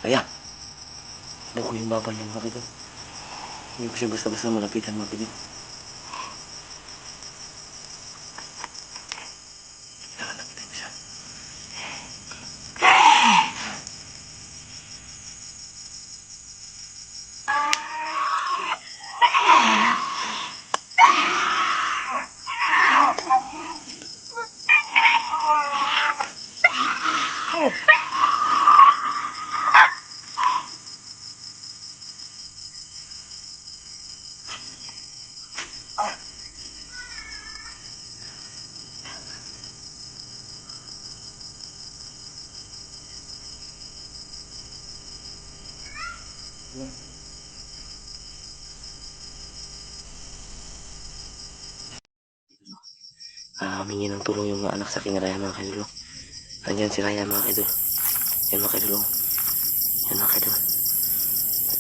Kaya, ano ko yung babal ng mga idol. Hindi ko siya basta-basta malapitan mga idol. Nakalapitan ko siya. Humingi ng tulong yung anak sa aking Raya mga kaidol. Andyan si Raya mga kaidol. Yan mga kaidol. Yan mga kaidol.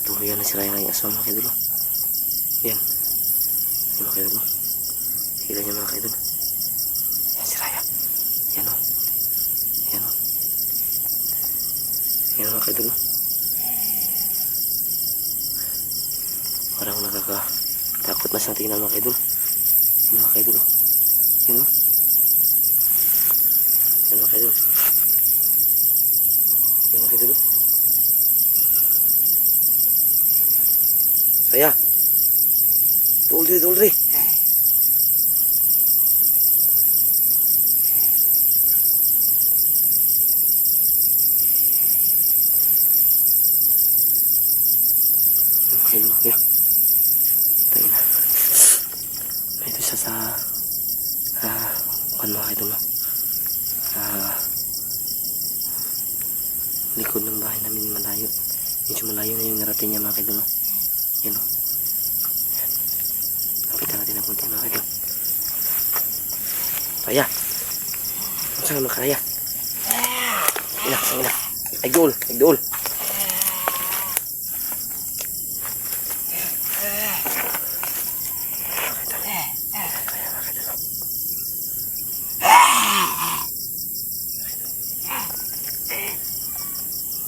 Tuluyan na si Raya ng asma mga kaidol. Yan. Yan mga kaidol. Hila niya mga kaidol. Yan si Raya. Yan o. Yan o. Yan mga kaidol. Parang nakakatakot na siyang tingnan mga kaidol. Yan mga kaidol. Yan o. Yan mga kaidol. Yan mga kaidol. Saya. Dulri, dulri. Yan mga kaidol. Yan. Tayo na. Ito siya sa mga kaidol. Likod ng bahay namin malayo. Medyo malayo na yung narating niya mga kaidol. Yan o. Yan. Lapitan natin ang kunti mga kaidol. Kaya. Saan naman kaya? Ina, ina. Ay dool, ay dool.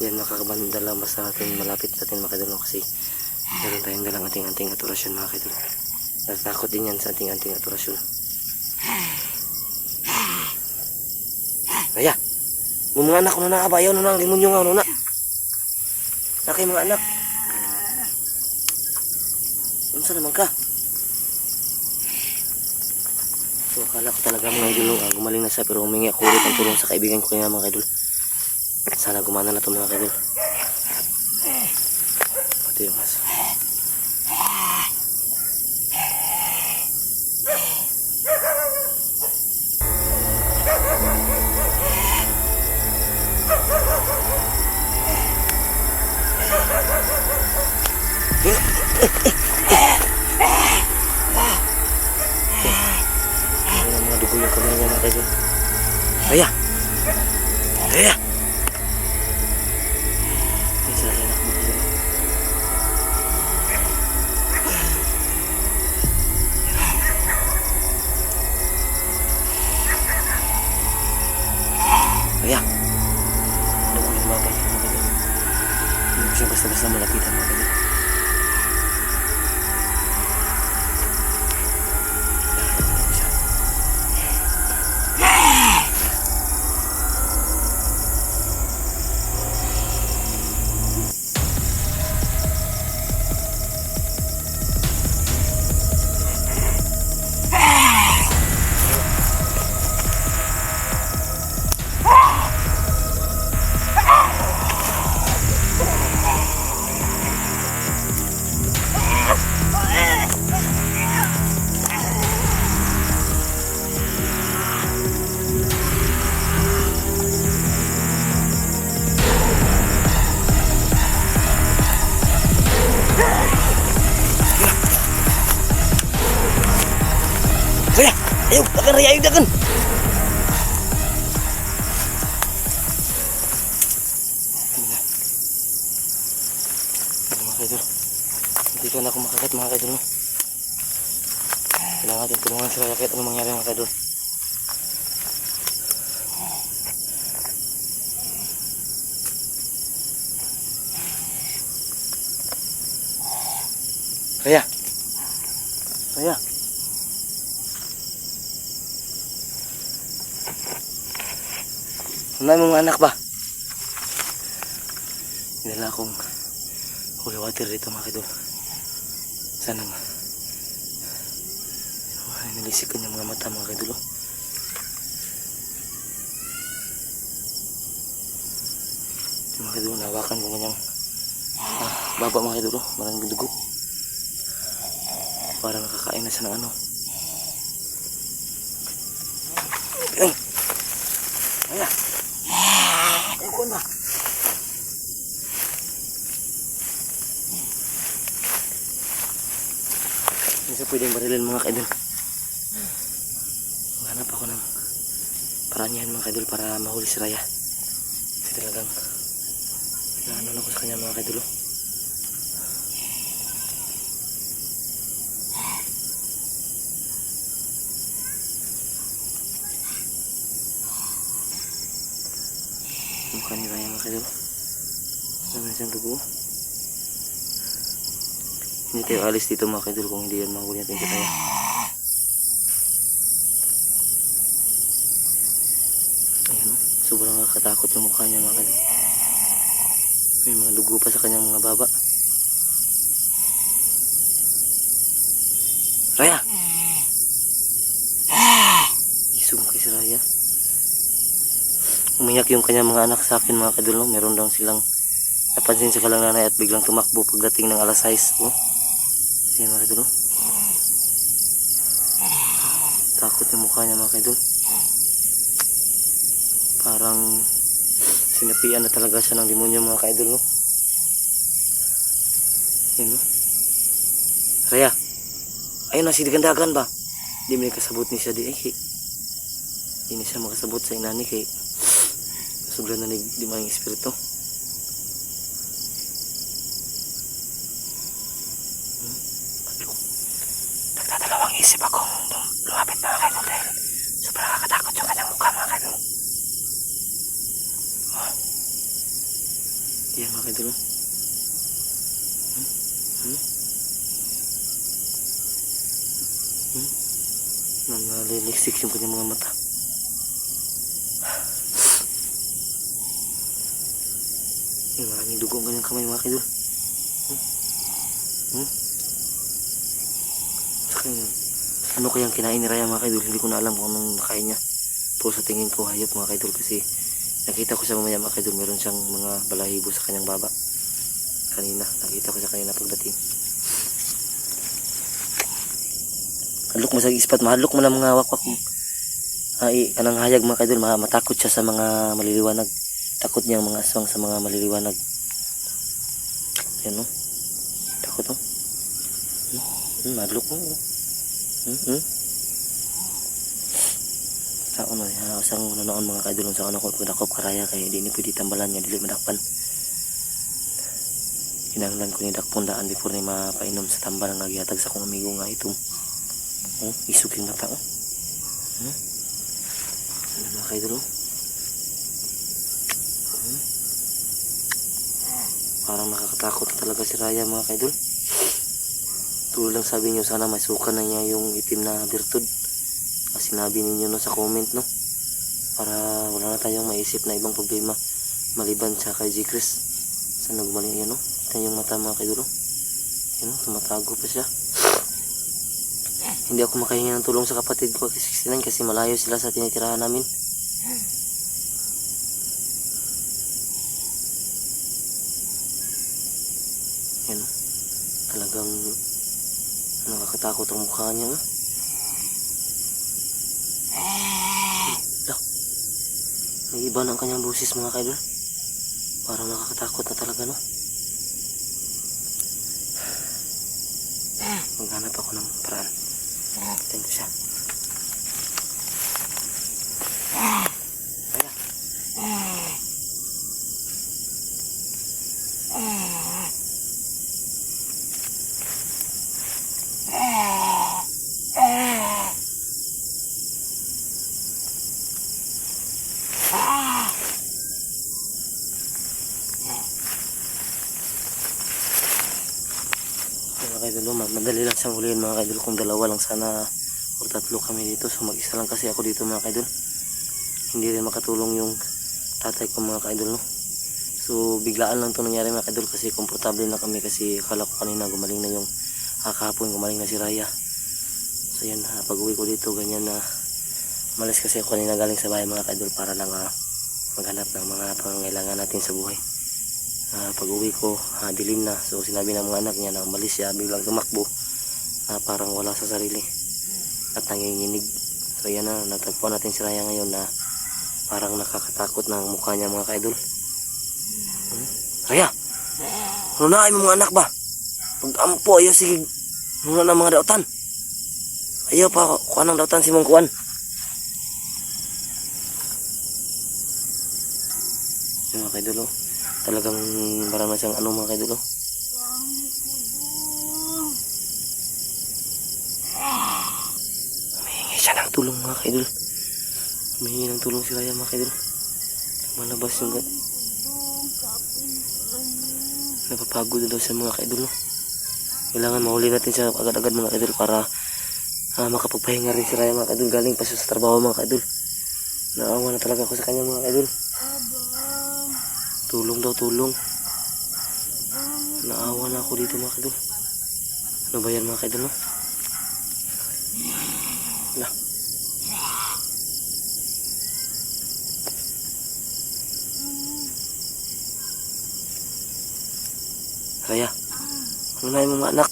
Yan, makakabandala basta natin malapit sa atin mga kaidol kasi meron tayong dalang anting-anting at orasyon mga kaidol. Natatakot din yan sa anting-anting at orasyon. Kaya, mga anak ko na nakabayaw na ng limonyo nga na. Nakay mga anak. Ano sa naman ka? So akala ko talaga mga idol gumaling na siya pero humingi ako ulit ang tulong sa kaibigan ko nga mga idol. Sana gumana na ito mga kaidol. Pati yung aso. Ang mga dugo yung kamay niya mga kaidol. Kaya! Kaya! Kaya, ano ko yung babalik mga kaidol. Hindi ko siya basta-basta malapitan mga kaidol. Ayo, dagan Raya, ayo dagan. Mga kaidol, hindi ka na ako makakit mga kaidol. Kailangan natin tulungan si Raya kahit anong mangyari mga kaidol. Raya. Raya. Wala mong anak ba? Nila akong holy water dito mga idol. Sana nilisik kanyang mga mata mga idol. Mga idol, nahawakan ko kanyang baba mga idol. Maraming dugo. Parang nakakain na siya ng ano. Ayun. Ayan. Ayun ba? Hindi siya pwedeng barilin mga kaidol. Maghanap ako ng paraan yan mga kaidol para mahuli si Raya. Kasi talagang naano ako sa kanya mga kaidol. Mukha ni Raya mga kaidol. Naman siyang dugo. Hindi tayo alis dito mga kaidol kung hindi yan mahuli natin si Raya. Ayan o, sobrang nakakatakot yung mukha niya mga kaidol. May mga dugo pa sa kanyang mga baba. Raya! Isog kay si Raya. Umiyak yung kanyang mga anak sa akin mga kaidol. No? Meron daw silang napansin sa kalang nanay at biglang tumakbo pagdating ng alas 6. Oh. Ayan mga kaidol. Takot yung mukha niya mga kaidol. Parang sinapian na talaga siya ng demonyo mga kaidol. No? Ayan no. Raya. Ayun na, sidigandagan ba? Di may kasabot ni siya di. Di na siya makasabot sa inani kay sobrang nanig di maling espiritu. Nagdadalawang isip akong lumapit mga kaidol dahil sobrang nakakatakot yung kanyang mukha mga kaidol. Yan mga kaidol. Naliliksik yung kanyang mga mata. Yung maraming dugo ang kanyang kamay mga kaidol. Saka yun, ano kayang kinain ni Raya mga kaidol? Hindi ko na alam kung anong nakain niya. Pero sa tingin ko hayop mga kaidol kasi nakita ko sa mamaya mga kaidol meron siyang mga balahibo sa kanyang baba. Kanina, nakita ko siya kanina pagdating. Hadlok mo sa ispat, mahadlok mo na mga wakwak. Kanang hayag mga kaidol, matakot siya sa mga maliliwanag. Takot niya ang mga aswang sa mga maliliwanag. Yan no. Takot no. Mahadlok mo. Taon no, usang nanoon mga kaidol sa ano ko pagdakop karaya kay di ni pwede tambalan niya dili madakpan. Kinahanglan ko ni dakpon daan before ni mapainom sa tambal nga gihatag sa akong amigo nga itong isog yung mata ano mga kaidol parang nakakatakot talaga si Raya mga kaidol. Tulad lang sabi niyo sana may suka na niya yung itim na birtud. Sinabi ninyo no sa comment no para wala na tayong maisip na ibang problema maliban sa kay G. Chris. Sana gumaling yan no. Ito yung mata mga kaidol. Yan no, tumatago pa siya. Hindi ako makahingi ng tulong sa kapatid ko kasi 69 kasi malayo sila sa tinitirahan namin. Yan no. Talagang nakakatakot ang mukha niya. May iba ng kanyang boses mga kaidol. Parang nakakatakot na talaga no. Maghanap ako ng paraan. Tingnan siya. idol, madali lang siyang huliin mga idol kung dalawa lang sana o tatlo kami dito. So mag-isa lang kasi ako dito mga idol. Hindi rin makatulong yung tatay ko mga idol, no. So biglaan lang to nangyari mga idol kasi komportable na kami kasi akala ko kanina gumaling na yung kahapon gumaling na si Raya. So yan, pag uwi ko dito ganyan na malis kasi ako kanina galing sa bahay mga idol para lang maghanap ng mga pangangailangan natin sa buhay. Pag uwi ko dilim na, so sinabi ng mga anak niya na umalis siya, biglang tumakbo parang wala sa sarili at nanginginig. So yan na, natagpuan natin si Raya ngayon na parang nakakatakot na ang mukha niya mga idol. Raya, ano na ay mga anak ba? Pag ampo ayaw sige muna ng mga dautan. Ayaw pa kuha ng dautan si mong kuhan. Yung mga idol, talagang marama siyang mga idol. Humihingi siya ng tulong mga idol. Humihingi ng tulong si Raya mga idol. Malabas yung napapagod daw sa mga idol. Kailangan mahuli natin siya agad-agad mga idol para makapagpahinga rin si Raya mga idol. Galing pa siya sa trabaho mga idol. Naawa na talaga ako sa kanya mga idol. Tulong daw, tulong. Naawa na ako dito mga idol. Ano ba yan mga idol, no? Wala. Raya, ano na yung mga anak?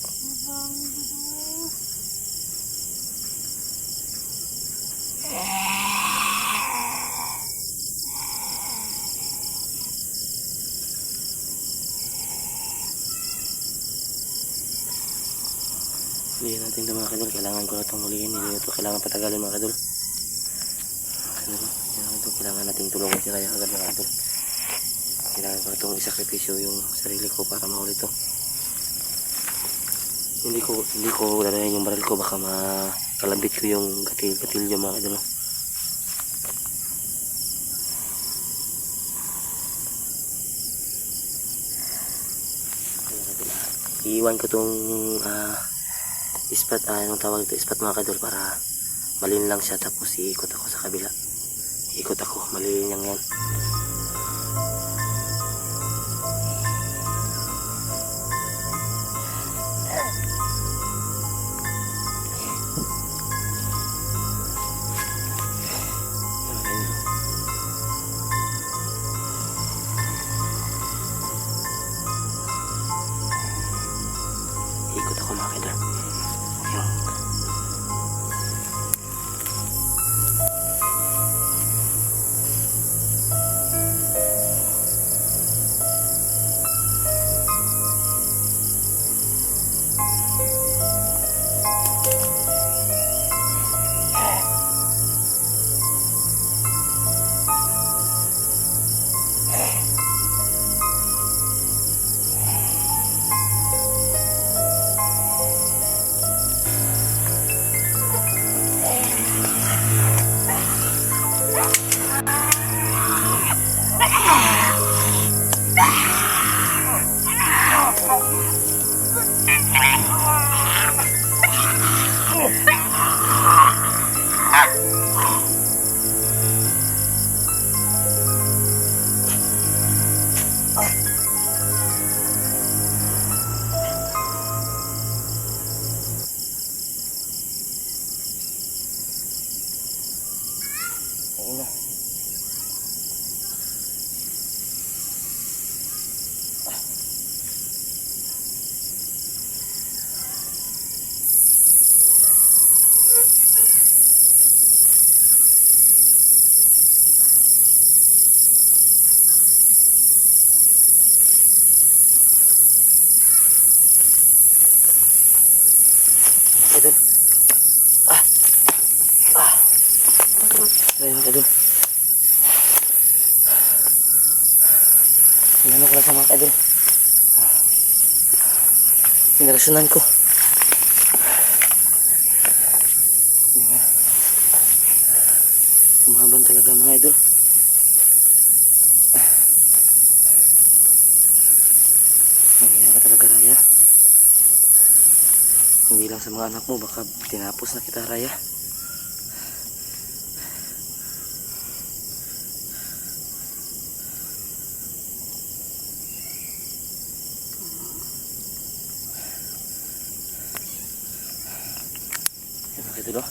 Huliin natin ito mga kadol. Kailangan ko na itong huliin. Hindi ito kailangan patagalin mga kadol. Kailangan natin tulungan si Raya agad mga kadol. Kailangan ko na itong isakripisyo yung sarili ko para mahuli ito. Hindi ko dalayan yung baril ko. Baka makalabit ko yung gatilyo mga kadol. Iiwan ko itong ispat, anong tawag ito, ispat mga kadol, para malin lang siya, tapos iikot ako sa kabila. Iikot ako, malin lang yan. Ikot ako mga kadol. Ayun na. Idol. Ayun kadol. Inano ko lang sa mga kadol. Pinarasunan ko. Diba? Kumaban talaga mga idol. Nangyayari ka talaga Raya. Hindi lang sa mga anak mo, baka tinapos na kita, Raya. Yan mga kaidol, oh.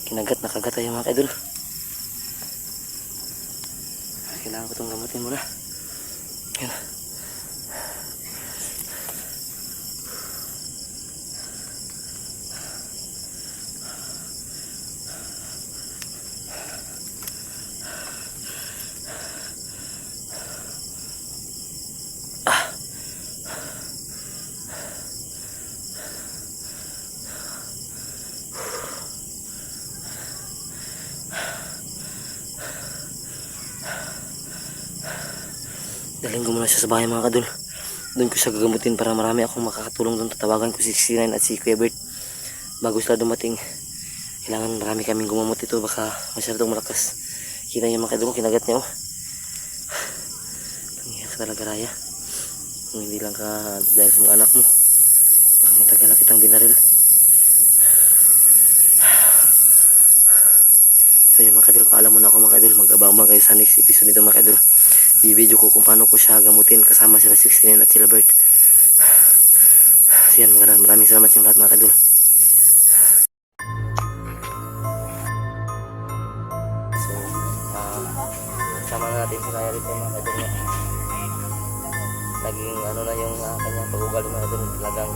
Kinagat na kagat tayo mga kaidol. Kailangan ko itong gamutin muna. Yan. Dalhin ko muna siya sa bahay mga kadol. Doon ko siya gagamutin para marami akong makakatulong doon. Tatawagan ko si 69 at si Kuya Bert bago sila dumating. Kailangan marami kaming gumamot ito, baka masyadong malakas. Kita niyo mga kadol, kinagat niya, oh. Tangiya ka talaga, Raya. Kung hindi lang ka dahil sa mga anak mo, baka matagal na kitang binaril. So yun mga kadol, paalam muna ako mga kadol. Mag-abang-abang kayo sa next episode nito mga kadol. I-video ko kung paano ko siya gamutin kasama sila 69 at sila Bert. So yan, maraming salamat sa lahat mga kadol. So kasama natin si Raya rito mga kadol. Naging ano na yung kanyang pag-ugali mga kadol. Talagang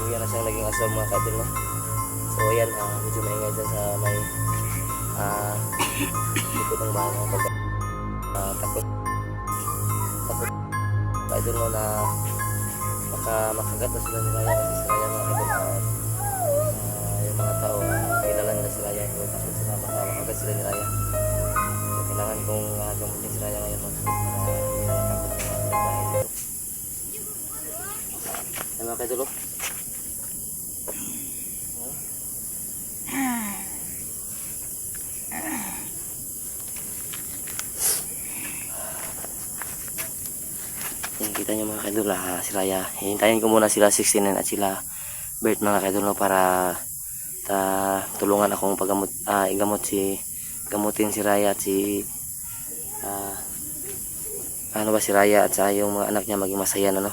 yan na siyang naging asal mga kadol, no? So yan, medyo maingay dyan sa may likod ng bahay mga kadol. Takot idol mo na makagat na sila ni Raya kasi si Raya mga kadol, yung mga tao kilala nila si Raya, pero takot sila baka makagat sila ni Raya. So kailangan kong gamutin si Raya ngayon mga kadol para hindi na matakot ng mga bahay dito. Yan mga kadol, oh. Kita nyo mga kaidol, si Raya. Hintayin ko muna sila 69 at sila Bert mga kaidol, no, para tulungan akong gamutin si Raya at si si Raya at sa yung mga anak niya maging masaya na, no.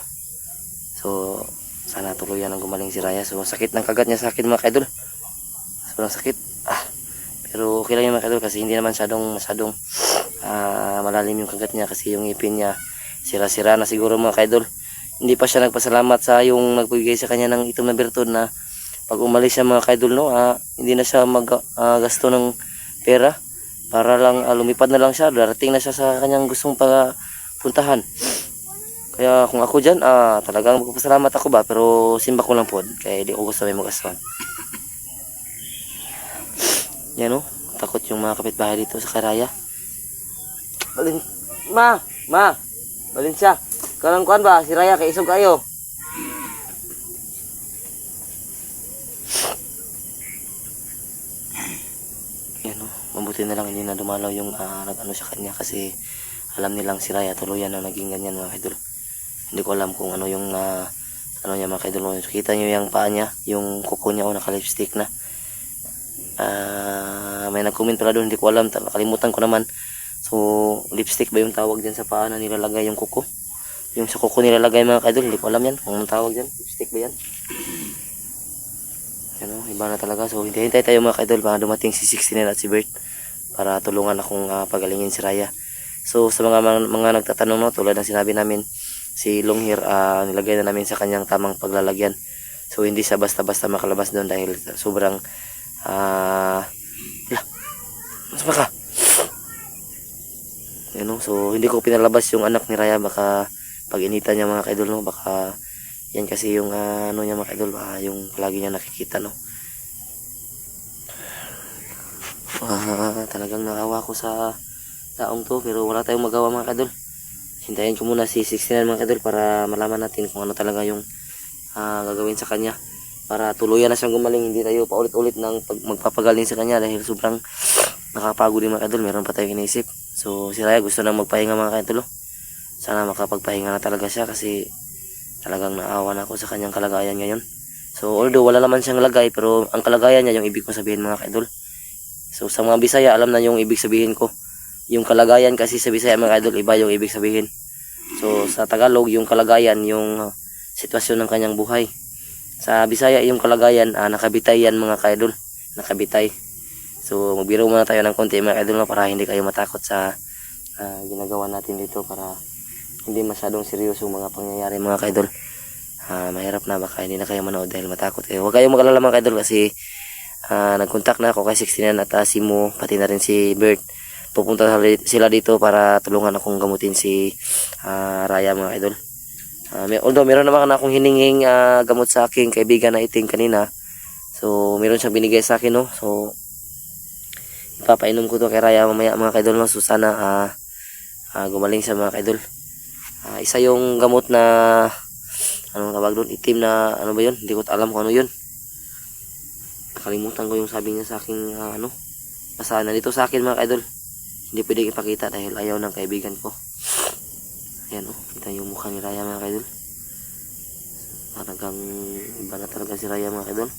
So sana tuluyan ang gumaling si Raya. So sakit ng kagat niya sa akin mga kaidol, sobrang sakit. Pero okay lang yung mga kaidol kasi hindi naman masyadong malalim yung kagat niya kasi yung ngipin niya sira-sira na siguro mga kaidol. Hindi pa siya nagpasalamat sa yung nagbigay sa kanya ng itom na bertod na pag umalis siya mga kaidol, no, hindi na siya gasto ng pera para lang lumipad na lang siya, darating na siya sa kanyang gustong puntahan. Kaya kung ako dyan, talagang magpapasalamat ako ba, pero simba ko lang po kaya di ko gusto may magastuhan. Yan, no, takot yung mga kapitbahay dito sa Raya. Ma balin siya. Karang kuan ba? Si Raya kay isog kayo. Yan, no. Mabuti na lang hindi na dumalaw yung nag-ano sa kanya kasi alam nilang si Raya tuluyan na naging ganyan mga kaidol. Hindi ko alam kung ano yung ano niya mga kaidol. Kita niyo yung paa niya, yung kuko niya, naka-lipstick na. May nag-comment pala doon, hindi ko alam, nakalimutan ko naman. So, lipstick ba yung tawag dyan sa paa na nilalagay yung kuko? Yung sa kuko nilalagay mga kaidol, hindi ko alam yan. Kung tawag dyan, lipstick ba yan? Yan, iba na talaga. So, hintay tayo mga kaidol para dumating si 69 at si Bert para tulungan akong pagalingin si Raya. So, sa mga nagtatanong, no, tulad ng sinabi namin, si Longhir, nilagay na namin sa kanyang tamang paglalagyan. So, hindi siya basta-basta makalabas doon dahil sobrang mas baka so hindi ko pinalabas yung anak ni Raya, baka pag inita niya mga kaidol, no, baka yan kasi yung ano niya mga kaidol, yung lagi niya nakikita, no. Talagang nakawa ko sa taong to, pero wala tayong magawa mga kaidol. Hintayin ko muna si 69 mga kaidol para malaman natin kung ano talaga yung gagawin sa kanya para tuluyan na siyang gumaling. Hindi tayo paulit-ulit ng magpapagaling sa kanya dahil sobrang nakapagod din mga kaidol. Meron pa tayong iniisip. So si Raya gusto nang magpahinga mga kaidol. Sana makapagpahinga na talaga siya kasi talagang naawa na ako sa kanyang kalagayan ngayon. So although wala naman siyang lagay, pero ang kalagayan niya yung ibig ko sabihin mga kaidol. So sa mga Bisaya, alam na yung ibig sabihin ko. Yung kalagayan kasi sa Bisaya mga kaidol, iba yung ibig sabihin. So sa Tagalog, yung kalagayan, yung sitwasyon ng kanyang buhay. Sa Bisaya, yung kalagayan, nakabitay yan mga kaidol. Nakabitay. So magbiro muna tayo ng konti mga kaidol para hindi kayo matakot sa ginagawa natin dito, para hindi masyadong seryoso mga pangyayari mga kaidol. Mahirap na, baka hindi na kayo manood dahil matakot kayo. Huwag kayong mag-alala mga kaidol kasi nag-contact na ako kay 69 at si Mo, pati na rin si Bert. Pupunta sila dito para tulungan akong gamutin si Raya mga kaidol. Although meron naman akong hininging gamot sa aking kaibigan na iting kanina. So meron siyang binigay sa akin, no. So ipapainom ko to kay Raya mamaya mga kaidol, no. So sana gumaling sa mga kaidol. Isa yung gamot na anong tawag doon, itim na ano ba yun, hindi ko alam kung ano yun, nakalimutan ko yung sabi niya sa aking basta nandito sa akin mga kaidol, hindi pwedeng ipakita dahil ayaw ng kaibigan ko. Ayan kita yung mukha ni Raya mga kaidol, talagang iba na talaga si Raya mga kaidol.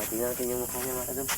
Tingnan natin yung mukha niya mga kaidol.